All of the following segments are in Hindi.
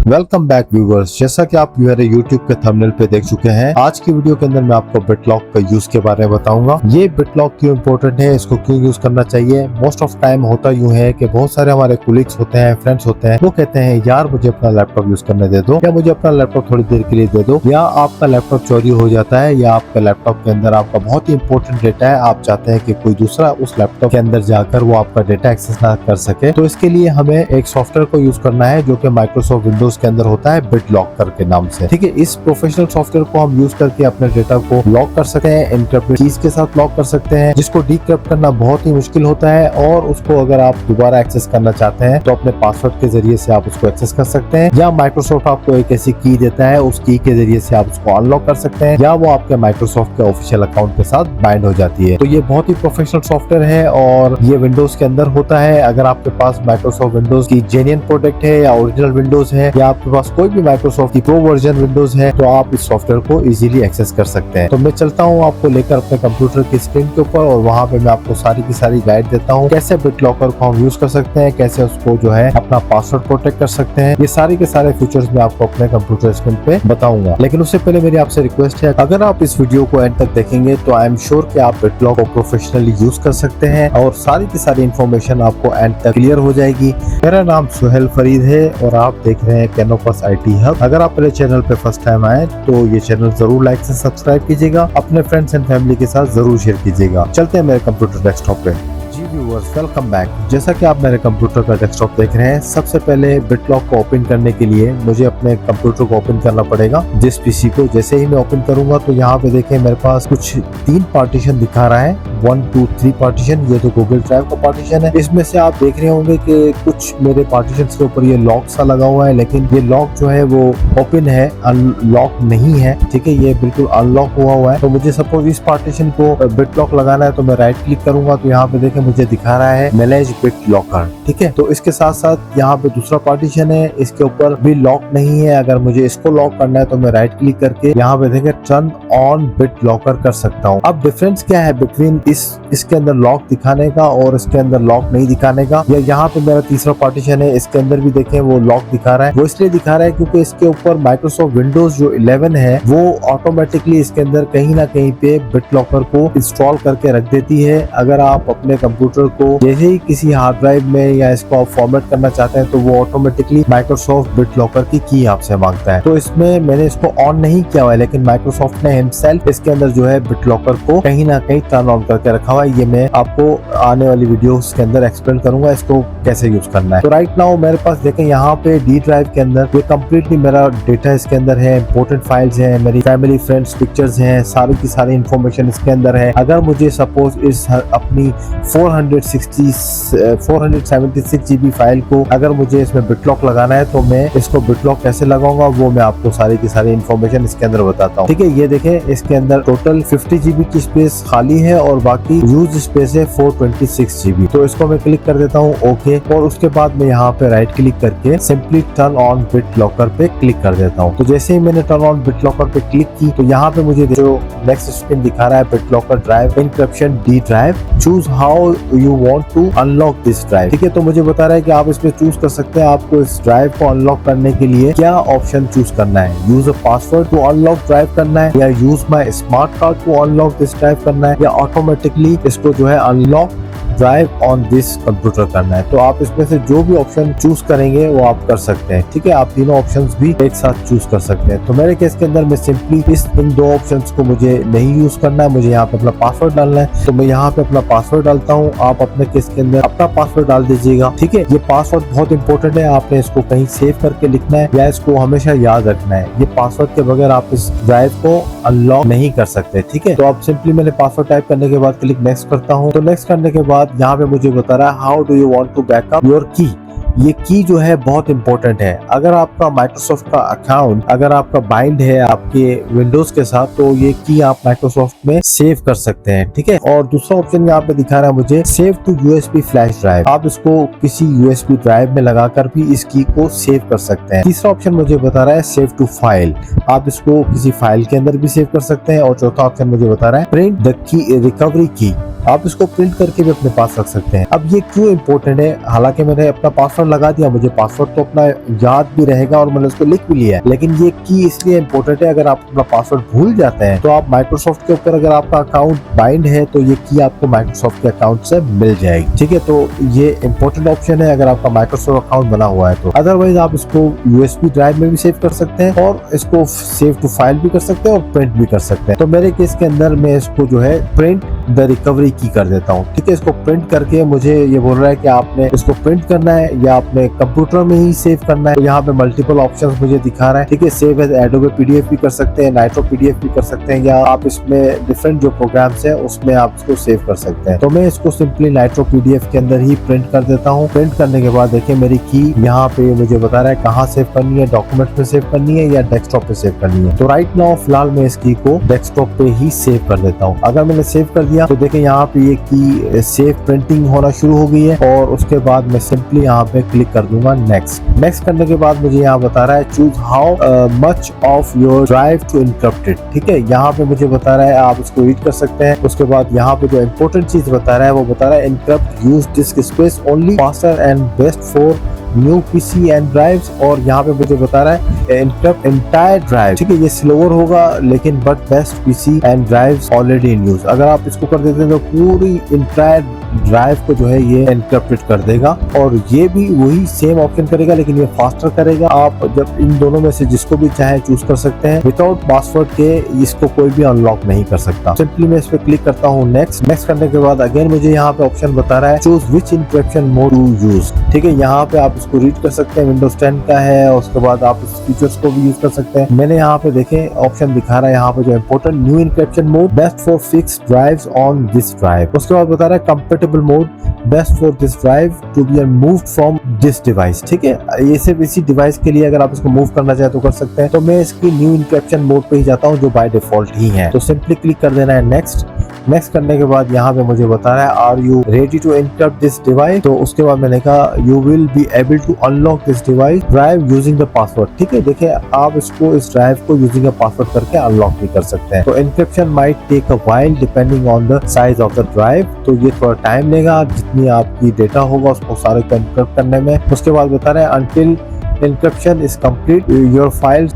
Welcome back viewers. जैसा कि आप मेरे YouTube के थंबनेल पे देख चुके हैं, आज की वीडियो के अंदर मैं आपको बिटलॉक का यूज के बारे में बताऊंगा। ये बिटलॉक क्यों इम्पोर्टेंट है, इसको क्यों यूज करना चाहिए। मोस्ट ऑफ टाइम होता यूं है कि बहुत सारे हमारे कोलिग्स होते हैं, फ्रेंड्स होते हैं, वो कहते हैं यार मुझे अपना लैपटॉप यूज करने दे दो, या मुझे अपना लैपटॉप थोड़ी देर के लिए दे दो, या आपका लैपटॉप चोरी हो जाता है, या आपका लैपटॉप के अंदर आपका बहुत ही इंपॉर्टेंट डेटा है, आप चाहते हैं कि कोई दूसरा उस लैपटॉप के अंदर जाकर वो आपका डेटा एक्सेस ना कर सके। तो इसके लिए हमें एक सॉफ्टवेयर को यूज करना है जो कि माइक्रोसॉफ्ट विंडोज के अंदर होता है, बिटलॉकर के नाम से। ठीक है, इस प्रोफेशनल सॉफ्टवेयर को हम यूज करके अपने डेटा को लॉक कर सकते हैं, एन्क्रिप्टेड कीज के साथ लॉक कर सकते हैं, जिसको डिक्रिप्ट करना बहुत ही मुश्किल होता है। और उसको अगर आप दोबारा एक्सेस करना चाहते हैं तो अपने पासवर्ड के जरिए से आप उसको एक्सेस कर सकते हैं, या माइक्रोसॉफ्ट आपको एक ऐसी की देता है, उस की के जरिए से आप उसको अनलॉक कर सकते हैं, या वो आपके माइक्रोसॉफ्ट के ऑफिशियल अकाउंट के साथ बाइंड हो जाती है। तो ये बहुत ही प्रोफेशनल सॉफ्टवेयर है और ये विंडोज के अंदर होता है। अगर आपके पास माइक्रोसॉफ्ट विंडोज की जेन्युइन प्रोडक्ट है, या ओरिजिनल विंडोज है, या आपके पास कोई भी माइक्रोसॉफ्ट की प्रो वर्जन विंडोज है, तो आप इस सॉफ्टवेयर को इजीली एक्सेस कर सकते हैं। तो मैं चलता हूँ आपको लेकर अपने कंप्यूटर की स्क्रीन के ऊपर, और वहाँ पे मैं आपको सारी की सारी गाइड देता हूँ कैसे बिटलॉकर को हम यूज कर सकते हैं, कैसे उसको जो है अपना पासवर्ड प्रोटेक्ट कर सकते हैं। ये सारे के सारे फीचर्स मैं आपको अपने कंप्यूटर स्क्रीन पे बताऊंगा। लेकिन उससे पहले मेरी आपसे रिक्वेस्ट है, अगर आप इस वीडियो को एंड तक देखेंगे तो आई एम श्योर कि आप बिटलॉक को प्रोफेशनली यूज कर सकते हैं और सारी की सारी इन्फॉर्मेशन आपको एंड तक क्लियर हो जाएगी। मेरा नाम सुहेल फरीद है और आप देख रहे हैं कैनोपस IT हब। अगर आप मेरे चैनल पे फर्स्ट टाइम आए तो ये चैनल जरूर लाइक से सब्सक्राइब कीजिएगा, अपने फ्रेंड्स एंड फैमिली के साथ जरूर शेयर कीजिएगा। चलते हैं मेरे कंप्यूटर डेस्कटॉप पे। जी व्यूअर्स, वेलकम बैक। जैसा कि आप मेरे कंप्यूटर का डेस्कटॉप देख रहे हैं, सबसे पहले बिटलॉक को ओपन करने के लिए मुझे अपने कंप्यूटर को ओपन करना पड़ेगा। जिस पीसी को जैसे ही मैं ओपन करूंगा तो यहाँ पे देखें मेरे पास कुछ 3 पार्टीशन दिखा रहा है, 1 2 3 पार्टीशन। ये तो गूगल ड्राइव का पार्टीशन है। इसमें से आप देख रहे होंगे कि कुछ मेरे पार्टीशन के ऊपर ये लॉक सा लगा हुआ है, लेकिन ये लॉक जो है वो ओपन है, अनलॉक नहीं है। ठीक है, ये बिल्कुल अनलॉक हुआ है। तो मुझे सपोज इस पार्टीशन को बिटलॉक लगाना है तो मैं राइट क्लिक करूंगा तो यहाँ पे देखें मुझे दिखा रहा है मैनेज बिटलॉकर। ठीक है, तो इसके साथ साथ यहाँ पे दूसरा पार्टीशन है, इसके ऊपर भी लॉक नहीं है। अगर मुझे इसको लॉक करना है तो मैं राइट क्लिक करके यहाँ पे देखें टर्न ऑन बिटलॉकर कर सकता हूँ। अब डिफरेंस क्या है बिटवीन इसके अंदर लॉक दिखाने का और इसके अंदर लॉक नहीं दिखाने का। या यहाँ पे मेरा तीसरा पार्टीशन है, इसके अंदर भी देखें वो लॉक दिखा रहा है। वो इसलिए दिखा रहा है क्योंकि इसके ऊपर माइक्रोसॉफ्ट विंडोज जो 11 है वो ऑटोमेटिकली इसके अंदर कहीं ना कहीं पे बिटलॉकर को इंस्टॉल करके रख देती है। अगर आप अपने कंप्यूटर को जैसे ही किसी हार्ड ड्राइव में या इसको आप फॉर्मेट करना चाहते हैं तो वो ऑटोमेटिकली माइक्रोसॉफ्ट बिटलॉकर की आपसे मांगता है। तो इसमें मैंने इसको ऑन नहीं किया हुआ है, लेकिन माइक्रोसॉफ्ट ने हिमसेल्फ इसके अंदर जो है बिटलॉकर को कहीं ना कहीं टर्न ऑन करके रखा हुआ है। ये मैं आपको आने वाली वीडियोस के अंदर एक्सप्लेन करूंगा इसको कैसे यूज करना है। तो राइट नाउ मेरे पास देखें यहाँ पे डी ड्राइव के अंदर ये कम्प्लीटली मेरा डेटा इसके अंदर है, इंपॉर्टेंट फाइल्स है, मेरी फैमिली फ्रेंड्स पिक्चर्स हैं, सारी की सारी इन्फॉर्मेशन इसके अंदर है। अगर मुझे सपोज इस अपनी 476 GB फाइल को अगर मुझे इसमें बिटलॉक लगाना है तो मैं इसको बिटलॉक कैसे लगाऊंगा वो मैं आपको सारी की सारी इन्फॉर्मेशन इसके अंदर बताता हूँ। ठीक है, ये देखें इसके अंदर टोटल 50 GB की स्पेस खाली है और बाकी यूज स्पेस है 426 GB। तो इसको मैं क्लिक कर देता हूँ ओके, और उसके बाद मैं यहाँ पे राइट क्लिक करके सिंपली टर्न ऑन बिटलॉकर पे क्लिक कर देता हूँ। तो जैसे ही मैंने टर्न ऑन बिटलॉकर पे क्लिक की तो यहाँ पे मुझे जो नेक्स्ट स्क्रीन दिखा रहा है BitLocker drive encryption D drive, choose how you want to unlock this drive. ठीक है, तो मुझे बता रहा है कि आप इसमें चूज कर सकते हैं आपको इस ड्राइव को अनलॉक करने के लिए क्या ऑप्शन चूज करना है। Use a password to unlock drive करना है, या use my smart card to unlock this drive करना है, या ऑटोमेटिकली इसको जो है unlock drive on this computer करना है। तो आप इसमें से जो भी ऑप्शन चूज करेंगे वो आप कर सकते हैं। ठीक है, आप तीनों ऑप्शंस भी एक साथ चूज कर सकते हैं। तो मेरे केस के अंदर मैं सिंपली इन 2 ऑप्शंस को मुझे नहीं यूज करना है, मुझे यहाँ पे अपना पासवर्ड डालना है। तो मैं यहाँ पे अपना पासवर्ड डालता हूँ, आप अपने केस के अंदर अपना पासवर्ड डाल दीजिएगा। ठीक है, ये पासवर्ड बहुत इंपॉर्टेंट है, आपने इसको कहीं सेव करके लिखना है या इसको हमेशा याद रखना है। ये पासवर्ड के बगैर आप इस ड्राइव को अनलॉक नहीं कर सकते। ठीक है, तो आप सिंपली मैंने पासवर्ड टाइप करने के बाद क्लिक नेक्स्ट करता हूँ। तो नेक्स्ट करने के बाद यहाँ पे मुझे बता रहा है how do you want to backup your key. ये की जो है बहुत इंपॉर्टेंट है। अगर आपका माइक्रोसॉफ्ट का अकाउंट अगर आपका बाइंड है आपके विंडोज के साथ तो ये की आप माइक्रोसॉफ्ट में सेव कर सकते हैं। ठीक है, और दूसरा ऑप्शन यहाँ पे दिखा रहा है मुझे save to USB flash drive. आप इसको किसी USB ड्राइव में लगाकर भी इस की को सेव कर सकते हैं। तीसरा ऑप्शन मुझे बता रहा है सेव टू फाइल, आप इसको किसी फाइल के अंदर भी सेव कर सकते हैं। और चौथा ऑप्शन मुझे बता रहा है प्रिंट द की रिकवरी की। आप इसको प्रिंट करके भी अपने पास रख सकते हैं। अब ये क्यों इम्पोर्टेंट है, हालांकि मैंने अपना पासवर्ड लगा दिया, मुझे पासवर्ड तो अपना याद भी रहेगा और मैंने उसको लिख भी लिया है, लेकिन ये की इसलिए इम्पोर्टेंट है, अगर आप अपना पासवर्ड भूल जाते हैं तो आप माइक्रोसॉफ्ट के ऊपर अगर आपका अकाउंट बाइंड है तो ये की आपको माइक्रोसॉफ्ट के अकाउंट से मिल जाएगी। ठीक है, तो ये इम्पोर्टेंट ऑप्शन है अगर आपका माइक्रोसॉफ्ट अकाउंट बना हुआ है तो। अदरवाइज आप इसको यूएसबी ड्राइव में भी सेव कर सकते हैं और इसको सेव टू फाइल भी कर सकते हैं और प्रिंट भी कर सकते हैं। तो मेरे केस के अंदर मैं इसको जो है प्रिंट द रिकवरी की कर देता हूँ। ठीक है, इसको प्रिंट करके मुझे ये बोल रहा है कि आपने इसको प्रिंट करना है या आपने कंप्यूटर में ही सेव करना है। तो यहाँ पे मल्टीपल ऑप्शंस मुझे दिखा रहा है। ठीक है, सेव एज एडोबे पीडीएफ भी कर सकते हैं, नाइट्रो पीडीएफ भी कर सकते हैं, या आप इसमें डिफरेंट जो प्रोग्राम्स है उसमें आप इसको सेव कर सकते हैं। तो मैं इसको सिंपली नाइट्रो पीडीएफ के अंदर ही प्रिंट कर देता हूँ। प्रिंट करने के बाद देखिए मेरी की यहाँ पे मुझे बता रहा है कहाँ सेव करनी है, डॉक्यूमेंट में सेव करनी है या डेस्कटॉप पे सेव करनी है। तो राइट नाउ फिलहाल मैं इस की को डेस्कटॉप पे ही सेव कर देता हूँ। अगर मैंने सेव कर दिया तो देखिए यहाँ पे ये की सेव प्रिंटिंग होना शुरू हो गई है और उसके बाद मैं सिंपली यहाँ पे क्लिक कर दूंगा नेक्स्ट। नेक्स्ट करने के बाद मुझे यहाँ बता रहा है choose how much of your drive to encrypted. ठीक है, यहाँ पे मुझे बता रहा है, आप इसको रीड कर सकते हैं। उसके बाद यहाँ पे जो इम्पोर्टेंट चीज बता रहा है वो बता रहा है encrypt use disk space only faster and best for new PC and drives. और यहाँ पे मुझे बता रहा है इनक्रप्ट एंटायर ड्राइव। ठीक है, ये स्लोअर होगा लेकिन but best PC and drives already in use. अगर आप इसको कर देते हैं तो पूरी एंटायर ड्राइव को जो है ये एनक्रिप्टेड कर देगा और ये भी वही सेम ऑप्शन करेगा लेकिन ये फास्टर करेगा। आप जब इन दोनों में से जिसको भी चाहे चूज कर सकते हैं। विदाउट पासवर्ड के इसको कोई भी अनलॉक नहीं कर सकता। सिंपली मैं इस पे क्लिक करता हूँ नेक्स्ट। नेक्स्ट करने के बाद अगेन मुझे यहाँ पे ऑप्शन बता रहा है choose which encryption mode to use. ठीक है, यहाँ पे आप इसको रीड कर सकते हैं, विंडोज 10 का है। उसके बाद आप इस फीचर्स को भी यूज कर सकते हैं। मैंने यहाँ पे देखे ऑप्शन दिखा रहा है यहाँ पे जो important new encryption mode best for fixed drives on this drive. उसके बाद बता रहा है compatible mode best for this drive to be moved from this device. ठीक है, ये सिर्फ इसी डिवाइस के लिए, अगर आप इसको मूव करना चाहे तो कर सकते हैं। तो मैं इसकी न्यू इनक्रिप्शन मोड पे ही जाता हूँ जो बाय डिफॉल्ट ही है। तो सिंपली क्लिक कर देना है नेक्स्ट। नेक्स्ट करने के बाद यहाँ पे मुझे बता रहा है are you ready to encrypt this device. तो उसके बाद मैंने कहा you will be able to unlock this device drive using the password. ठीक है, देखिए आप इसको इस ड्राइव को यूजिंग अ पासवर्ड करके अनलॉक भी कर सकते हैं। तो encryption might take a while depending on the size of the drive. तो ये थोड़ा टाइम लेगा, जितनी आपकी डेटा होगा उसको सारे को इनक्रिप्ट करने में। उसके बाद बता रहे हैं until encryption is complete your files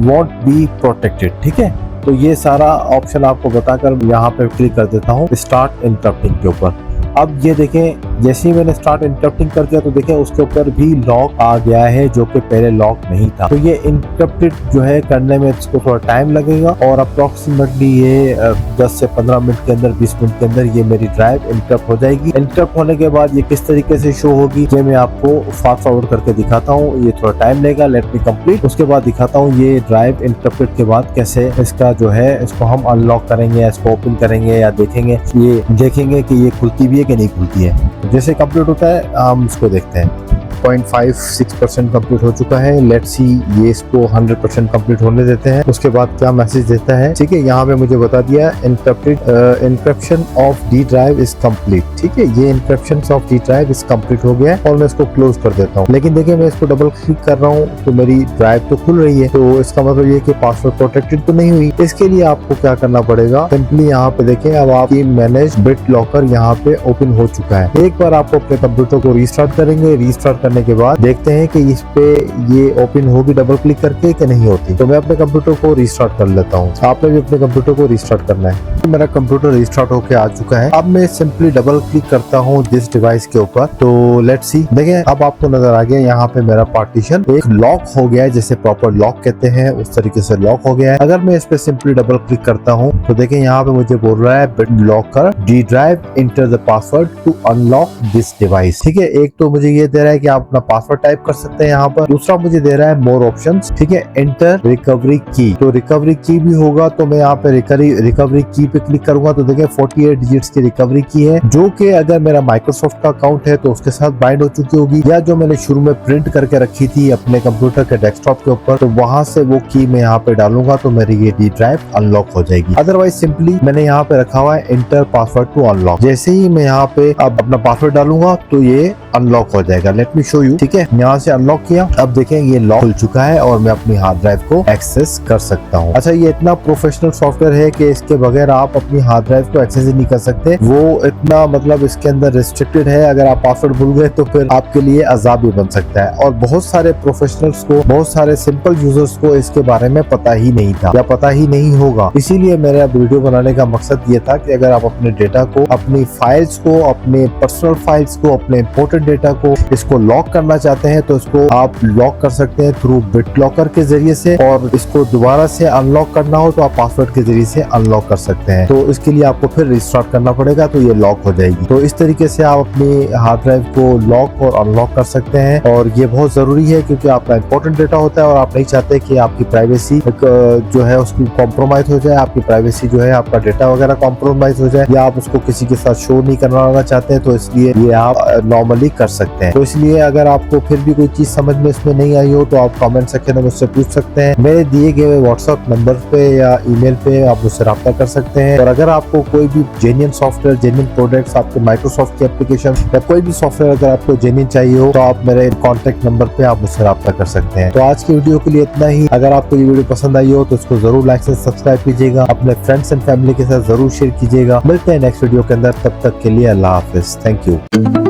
won't be protected। ठीक है, तो ये सारा ऑप्शन आपको बताकर यहाँ पे क्लिक कर देता हूँ स्टार्ट इनक्रप्टिंग के ऊपर। अब ये देखें जैसे ही मैंने स्टार्ट इनक्रप्टिंग कर दिया तो देखें उसके ऊपर भी लॉक आ गया है जो कि पहले लॉक नहीं था। तो ये इनक्रप्टेड जो है करने में इसको थोड़ा टाइम लगेगा और अप्रोक्सीमेटली ये 10 से 15 मिनट के अंदर 20 मिनट के अंदर ये मेरी ड्राइव इनक्रप्ट हो जाएगी। इनक्रप्ट होने के बाद ये किस तरीके से शो होगी ये मैं आपको फास्ट फॉरवर्ड करके दिखाता हूँ। ये थोड़ा टाइम लेगा, लेट मी कंप्लीट। उसके बाद दिखाता हूँ ये ड्राइव इनक्रप्टेड के बाद कैसे इसका जो है इसको हम अनलॉक करेंगे, इसको ओपन करेंगे या देखेंगे, ये देखेंगे कि ये खुलती भी है कि नहीं खुलती है। जैसे कंप्लीट होता है हम इसको देखते हैं। 0.56% कंप्लीट हो चुका है। लेट्स सी ये इसको 100% कंप्लीट होने देते हैं। उसके बाद क्या मैसेज देता है। ठीक है, यहाँ पे मुझे बता दिया encryption of D drive is complete. ठीक है, ये encryption of D drive is complete हो गया है और मैं इसको क्लोज कर देता हूँ। लेकिन देखिए मैं इसको डबल क्लिक कर रहा हूँ तो मेरी ड्राइव तो खुल रही है। तो इसका मतलब ये कि पासवर्ड प्रोटेक्टेड तो नहीं हुई। इसके लिए आपको क्या करना पड़ेगा, सिंपली यहाँ पे देखें अब आपकी मैनेज बिट लॉकर यहाँ पे ओपन हो चुका है। एक बार आपको अपने कंप्यूटर को रीस्टार्ट करेंगे। रीस्टार्ट करने के बाद देखते हैं कि इस पे ये ओपन होगी डबल क्लिक करके कि नहीं होती। तो मैं अपने कंप्यूटर को रीस्टार्ट कर लेता हूँ। आपने भी अपने कंप्यूटर को रीस्टार्ट करना है। तो मेरा कंप्यूटर रीस्टार्ट होके आ चुका है। अब मैं सिंपली डबल क्लिक करता हूँ दिस डिवाइस के ऊपर। तो लेट्स सी, देखिए अब आपको नजर आ गया यहाँ पे मेरा पार्टीशन एक लॉक हो गया है, जैसे प्रॉपर लॉक कहते हैं उस तरीके से लॉक हो गया है। अगर मैं इस पे सिंपली डबल क्लिक करता हूँ तो देखिए यहाँ पे मुझे बोल रहा है BitLocker D drive enter the password to unlock this device. ठीक है, एक तो मुझे ये दे रहा है कि आप अपना पासवर्ड टाइप कर सकते हैं यहाँ पर। दूसरा मुझे दे रहा है मोर ऑप्शंस। ठीक है, एंटर रिकवरी की। तो रिकवरी की भी होगा तो मैं यहाँ पे रिकवरी की पे क्लिक करूंगा तो देखिए 48 डिजिट्स की रिकवरी की है, जो कि अगर मेरा माइक्रोसॉफ्ट का अकाउंट है तो उसके साथ बाइंड हो चुकी होगी, या जो मैंने शुरू में प्रिंट करके रखी थी अपने कंप्यूटर के डेस्कटॉप के ऊपर, तो वहां से वो की मैं यहाँ पे डालूंगा तो मेरी ये डी ड्राइव अनलॉक हो जाएगी। अदरवाइज सिंपली मैंने यहाँ पे रखा हुआ है एंटर पासवर्ड टू अनलॉक। जैसे ही मैं यहाँ पे अब अपना पासवर्ड डालूंगा तो ये अनलॉक हो जाएगा। Let me show you. ठीक है, यहाँ से अनलॉक किया, अब देखें ये लॉक खुल चुका है और मैं अपनी हार्ड ड्राइव को एक्सेस कर सकता हूँ। अच्छा, ये इतना प्रोफेशनल सॉफ्टवेयर है कि इसके बगैर आप अपनी हार्ड ड्राइव को एक्सेस ही नहीं कर सकते। वो इतना मतलब इसके अंदर रिस्ट्रिक्टेड है, अगर आप पासवर्ड भूल गए तो फिर आपके लिए अजाब भी बन सकता है। और बहुत सारे प्रोफेशनल्स को, बहुत सारे सिंपल यूजर्स को इसके बारे में पता ही नहीं था या पता ही नहीं होगा। इसीलिए मेरा वीडियो बनाने का मकसद ये था कि अगर आप अपने डेटा को, अपनी फाइल्स को, अपने पर्सनल फाइल्स को, अपने इंपॉर्टेंट डेटा को इसको लॉक करना चाहते हैं तो इसको आप लॉक कर सकते हैं थ्रू BitLocker के जरिए से, और इसको दोबारा से अनलॉक करना हो तो आप पासवर्ड के जरिए से अनलॉक कर सकते हैं। तो इसके लिए आपको फिर रिस्टार्ट करना पड़ेगा तो ये लॉक हो जाएगी। तो इस तरीके से आप अपनी हार्ड ड्राइव को लॉक और अनलॉक कर सकते हैं, और ये बहुत जरूरी है क्योंकि आपका इंपॉर्टेंट डेटा होता है और आप नहीं चाहते कि आपकी प्राइवेसी जो है उसकी कॉम्प्रोमाइज हो जाए, आपकी प्राइवेसी जो है, आपका डेटा वगैरह कॉम्प्रोमाइज हो जाए, या आप उसको किसी के साथ शो नहीं करवाना चाहते हैं। तो इसलिए ये आप नॉर्मली कर सकते हैं। तो इसलिए अगर आपको फिर भी कोई चीज समझ में इसमें नहीं आई हो तो आप कमेंट सेक्शन में मुझसे पूछ सकते हैं। मेरे दिए गए व्हाट्सएप नंबर पे या ईमेल पे आप मुझसे राब्ता कर सकते हैं। और अगर आपको कोई भी जेन्युइन सॉफ्टवेयर, जेन्युइन प्रोडक्ट्स, आपके माइक्रोसॉफ्ट की एप्लीकेशन या कोई भी सॉफ्टवेयर अगर आपको जेन्युइन चाहिए हो तो आप मेरे कॉन्टेक्ट नंबर पे आप मुझसे राब्ता कर सकते हैं। तो आज की वीडियो के लिए इतना ही। अगर आपको ये वीडियो पसंद आई हो तो इसको जरूर लाइक से सब्सक्राइब कीजिएगा, अपने फ्रेंड्स एंड फैमिली के साथ जरूर शेयर कीजिएगा। मिलते हैं नेक्स्ट वीडियो के अंदर, तब तक के लिए अल्लाह हाफिज। Thank you.